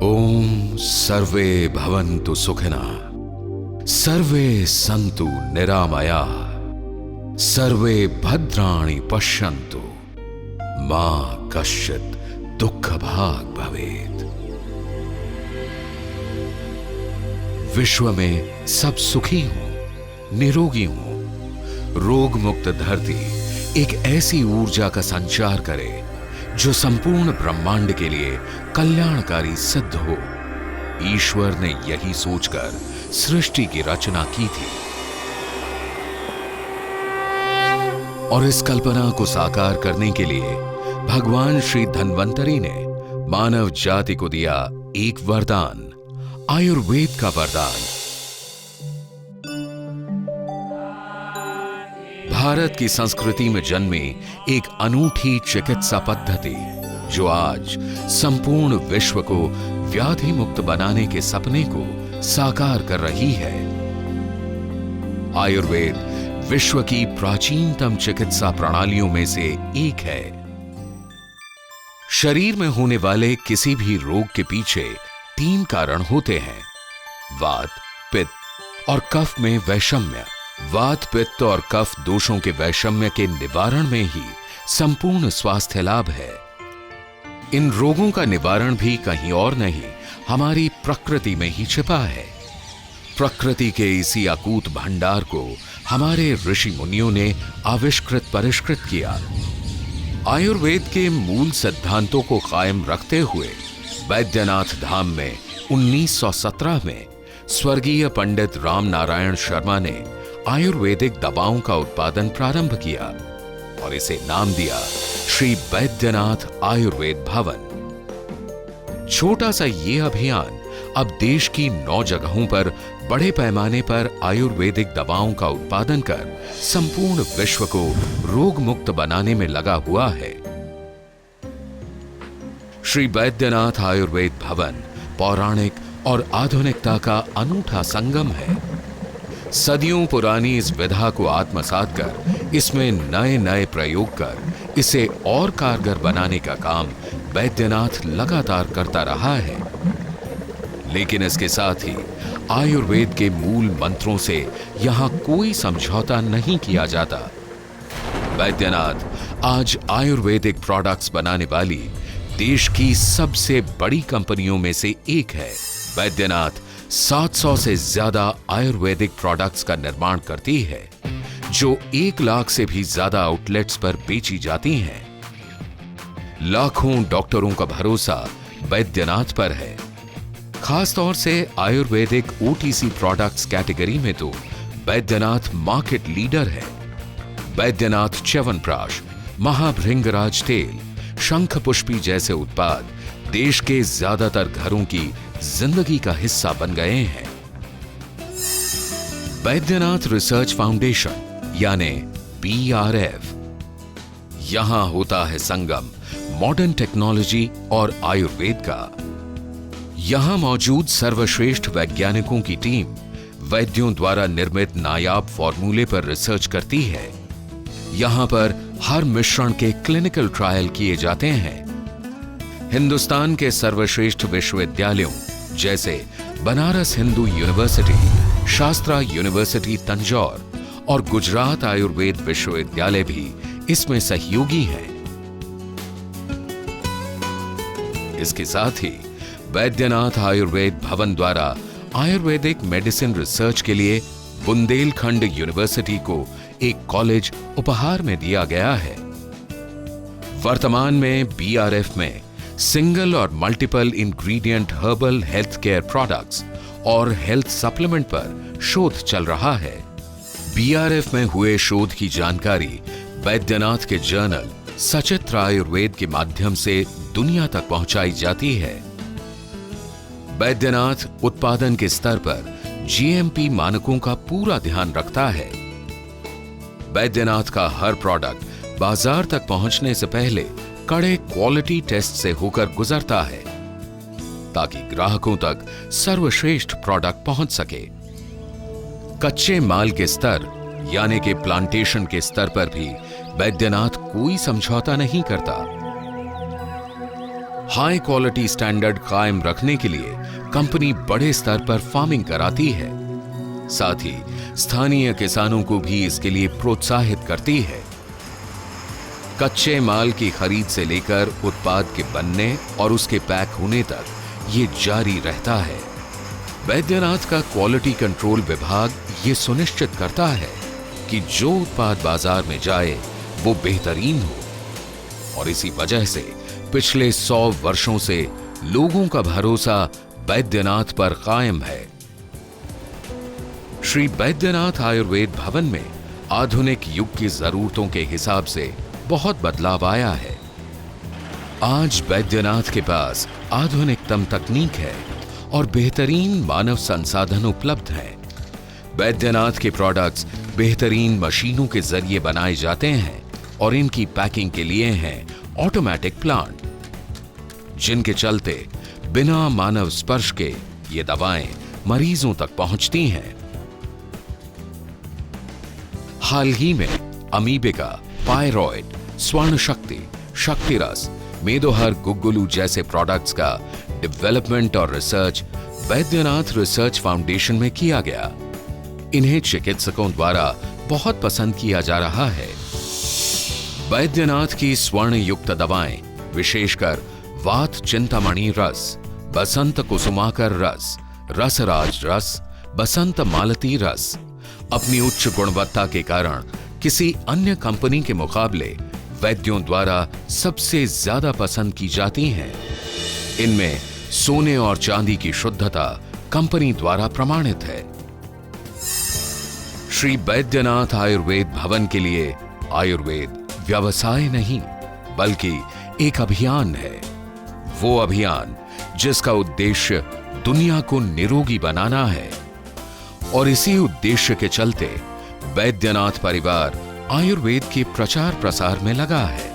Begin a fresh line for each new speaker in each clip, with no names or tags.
ओम सर्वे भवन्तु सुखिनः, सर्वे सन्तु निरामयाः, सर्वे भद्राणि पश्यन्तु, मा कश्चित् दुःखभाग् भवेत्। विश्व में सब सुखी हों, निरोगी हों, रोग मुक्त धरती एक ऐसी ऊर्जा का संचार करे जो संपूर्ण ब्रह्मांड के लिए कल्याणकारी सिद्ध हो। ईश्वर ने यही सोचकर सृष्टि की रचना की थी और इस कल्पना को साकार करने के लिए भगवान श्री धन्वंतरी ने मानव जाति को दिया एक वरदान, आयुर्वेद का वरदान। भारत की संस्कृति में जन्मी एक अनूठी चिकित्सा पद्धति जो आज संपूर्ण विश्व को व्याधि मुक्त बनाने के सपने को साकार कर रही है। आयुर्वेद विश्व की प्राचीनतम चिकित्सा प्रणालियों में से एक है। शरीर में होने वाले किसी भी रोग के पीछे 3 कारण होते हैं: वात, पित्त और कफ में वैषम्य। वात, पित्त और कफ दोषों के वैषम्य के निवारण में ही संपूर्ण स्वास्थ्य लाभ है। इन रोगों का निवारण भी कहीं और नहीं, हमारी प्रकृति में ही छिपा है। प्रकृति के इसी अकूत भंडार को हमारे ऋषि मुनियों ने आविष्कृत परिष्कृत किया। आयुर्वेद के मूल सिद्धांतों को कायम रखते हुए बैद्यनाथ धाम में 1917 में स्वर्गीय पंडित राम नारायण शर्मा ने आयुर्वेदिक दवाओं का उत्पादन प्रारंभ किया और इसे नाम दिया श्री बैद्यनाथ आयुर्वेद भवन। छोटा सा ये अभियान अब देश की 9 जगहों पर बड़े पैमाने पर आयुर्वेदिक दवाओं का उत्पादन कर संपूर्ण विश्व को रोग मुक्त बनाने में लगा हुआ है। श्री बैद्यनाथ आयुर्वेद भवन पौराणिक और आधुनिकता का अनूठा संगम है। सदियों पुरानी इस विधा को आत्मसात कर इसमें नए नए प्रयोग कर इसे और कारगर बनाने का काम बैद्यनाथ लगातार करता रहा है। लेकिन इसके साथ ही आयुर्वेद के मूल मंत्रों से यहां कोई समझौता नहीं किया जाता। बैद्यनाथ आज आयुर्वेदिक प्रोडक्ट्स बनाने वाली देश की सबसे बड़ी कंपनियों में से एक है। बैद्यनाथ 700 से ज्यादा आयुर्वेदिक प्रोडक्ट्स का निर्माण करती है जो 1 लाख से भी ज्यादा आउटलेट्स पर बेची जाती हैं। लाखों डॉक्टरों का भरोसा बैद्यनाथ पर है। खासतौर से आयुर्वेदिक OTC प्रोडक्ट्स कैटेगरी में तो बैद्यनाथ मार्केट लीडर है। बैद्यनाथ च्यवनप्राश, महाभृंगराज तेल, शंख पुष्पी जैसे उत्पाद देश के ज्यादातर घरों की जिंदगी का हिस्सा बन गए हैं। बैद्यनाथ रिसर्च फाउंडेशन यानी BRF, यहां होता है संगम मॉडर्न टेक्नोलॉजी और आयुर्वेद का। यहां मौजूद सर्वश्रेष्ठ वैज्ञानिकों की टीम वैद्यों द्वारा निर्मित नायाब फॉर्मूले पर रिसर्च करती है। यहां पर हर मिश्रण के क्लिनिकल ट्रायल किए जाते हैं। हिंदुस्तान के सर्वश्रेष्ठ विश्वविद्यालयों जैसे बनारस हिंदू यूनिवर्सिटी, शास्त्रा यूनिवर्सिटी तंजौर और गुजरात आयुर्वेद विश्वविद्यालय भी इसमें सहयोगी हैं। इसके साथ ही बैद्यनाथ आयुर्वेद भवन द्वारा आयुर्वेदिक मेडिसिन रिसर्च के लिए बुंदेलखंड यूनिवर्सिटी को एक कॉलेज उपहार में दिया गया है। वर्तमान में BRF में सिंगल और multiple ingredient herbal health care products और हेल्थ सप्लीमेंट पर शोध चल रहा है। BRF में हुए शोध की जानकारी बैद्यनाथ के जर्नल सचित्र आयुर्वेद के माध्यम से दुनिया तक पहुंचाई जाती है। बैद्यनाथ उत्पादन के स्तर पर GMP मानकों का पूरा ध्यान रखता है। बैद्यनाथ का हर प्रोडक्ट बाजार तक पहुंचने से पहले कड़े क्वालिटी टेस्ट से होकर गुजरता है ताकि ग्राहकों तक सर्वश्रेष्ठ प्रोडक्ट पहुंच सके। कच्चे माल के स्तर यानी कि प्लांटेशन के स्तर पर भी बैद्यनाथ कोई समझौता नहीं करता। हाई क्वालिटी स्टैंडर्ड कायम रखने के लिए कंपनी बड़े स्तर पर फार्मिंग कराती है। साथ ही स्थानीय किसानों को भी इसके लिए प्रोत्साहित करती है। कच्चे माल की खरीद से लेकर उत्पाद के बनने और उसके पैक होने तक ये जारी रहता है। बैद्यनाथ का क्वालिटी कंट्रोल विभाग ये सुनिश्चित करता है कि जो उत्पाद बाजार में जाए वो बेहतरीन हो, और इसी वजह से पिछले 100 वर्षों से लोगों का भरोसा बैद्यनाथ पर कायम है। श्री बैद्यनाथ आयुर्वेद भवन में आधुनिक युग की जरूरतों के हिसाब से बहुत बदलाव आया है। आज बैद्यनाथ के पास आधुनिकतम तकनीक है और बेहतरीन मानव संसाधन उपलब्ध हैं। बैद्यनाथ के प्रोडक्ट्स बेहतरीन मशीनों के जरिए बनाए जाते हैं और इनकी पैकिंग के लिए हैं ऑटोमेटिक प्लांट, जिनके चलते बिना मानव स्पर्श के ये दवाएं मरीजों तक पहुंचती हैं। हाल ही में अमीबिका, पायरॉइड, स्वर्ण शक्ति, शक्तिरस, मेदोहर गुग्गुलू जैसे प्रोडक्ट्स का डेवलपमेंट और रिसर्च बैद्यनाथ रिसर्च फाउंडेशन में किया गया। इन्हें चिकित्सकों द्वारा बहुत पसंद किया जा रहा है। बैद्यनाथ की स्वर्ण युक्त दवाएं विशेषकर वात चिंतामणि रस, बसंत कुसुमाकर रस, रसराज रस, बसंत मालती रस अपनी उच्च गुणवत्ता के कारण किसी अन्य कंपनी के मुकाबले वैद्यों द्वारा सबसे ज्यादा पसंद की जाती हैं। इनमें सोने और चांदी की शुद्धता कंपनी द्वारा प्रमाणित है। श्री बैद्यनाथ आयुर्वेद भवन के लिए आयुर्वेद व्यवसाय नहीं बल्कि एक अभियान है। वो अभियान जिसका उद्देश्य दुनिया को निरोगी बनाना है, और इसी उद्देश्य के चलते बैद्यनाथ परिवार आयुर्वेद के प्रचार प्रसार में लगा है।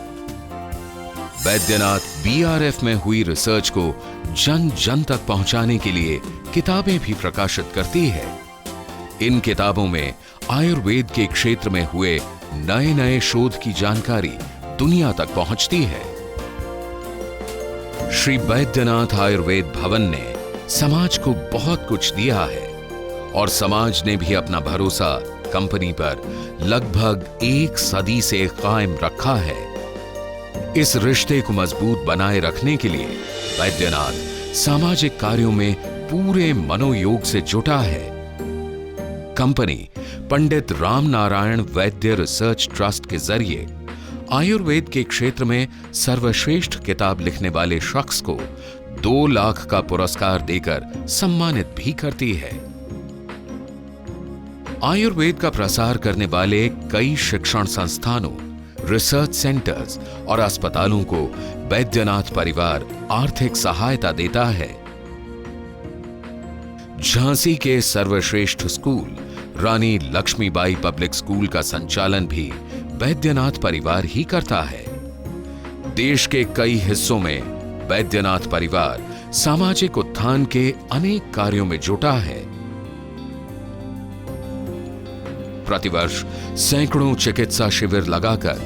बैद्यनाथ बीआरएफ में हुई रिसर्च को जन जन तक पहुंचाने के लिए किताबें भी प्रकाशित करती है। इन किताबों में आयुर्वेद के क्षेत्र में हुए नए नए शोध की जानकारी दुनिया तक पहुंचती है। श्री बैद्यनाथ आयुर्वेद भवन ने समाज को बहुत कुछ दिया है और समाज ने भी अपना भरोसा कंपनी पर लगभग 1 सदी से कायम रखा है। इस रिश्ते को मजबूत बनाए रखने के लिए बैद्यनाथ सामाजिक कार्यों में पूरे मनोयोग से जुटा है। कंपनी पंडित राम नारायण वैद्य रिसर्च ट्रस्ट के जरिए आयुर्वेद के क्षेत्र में सर्वश्रेष्ठ किताब लिखने वाले शख्स को 2 लाख का पुरस्कार देकर सम्मानित भी करती है। आयुर्वेद का प्रसार करने वाले कई शिक्षण संस्थानों, रिसर्च सेंटर्स और अस्पतालों को बैद्यनाथ परिवार आर्थिक सहायता देता है। झांसी के सर्वश्रेष्ठ स्कूल रानी लक्ष्मीबाई पब्लिक स्कूल का संचालन भी बैद्यनाथ परिवार ही करता है। देश के कई हिस्सों में बैद्यनाथ परिवार सामाजिक उत्थान के अनेक कार्यों में जुटा है। प्रतिवर्ष सैकड़ों चिकित्सा शिविर लगाकर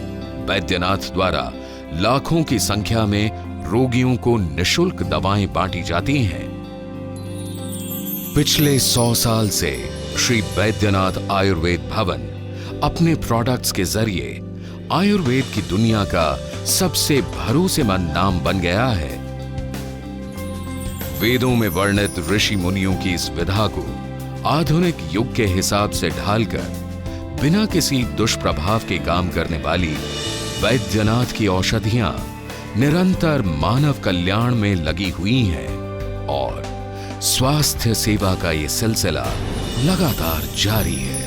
बैद्यनाथ द्वारा लाखों की संख्या में रोगियों को निशुल्क दवाएं बांटी जाती हैं। पिछले 100 साल से श्री बैद्यनाथ आयुर्वेद भवन अपने प्रोडक्ट्स के जरिए आयुर्वेद की दुनिया का सबसे भरोसेमंद नाम बन गया है। वेदों में वर्णित ऋषि मुनियों की इस विधा को आधुनिक युग के हिसाब से ढालकर बिना किसी दुष्प्रभाव के काम करने वाली बैद्यनाथ की औषधियां निरंतर मानव कल्याण में लगी हुई हैं और स्वास्थ्य सेवा का ये सिलसिला लगातार जारी है।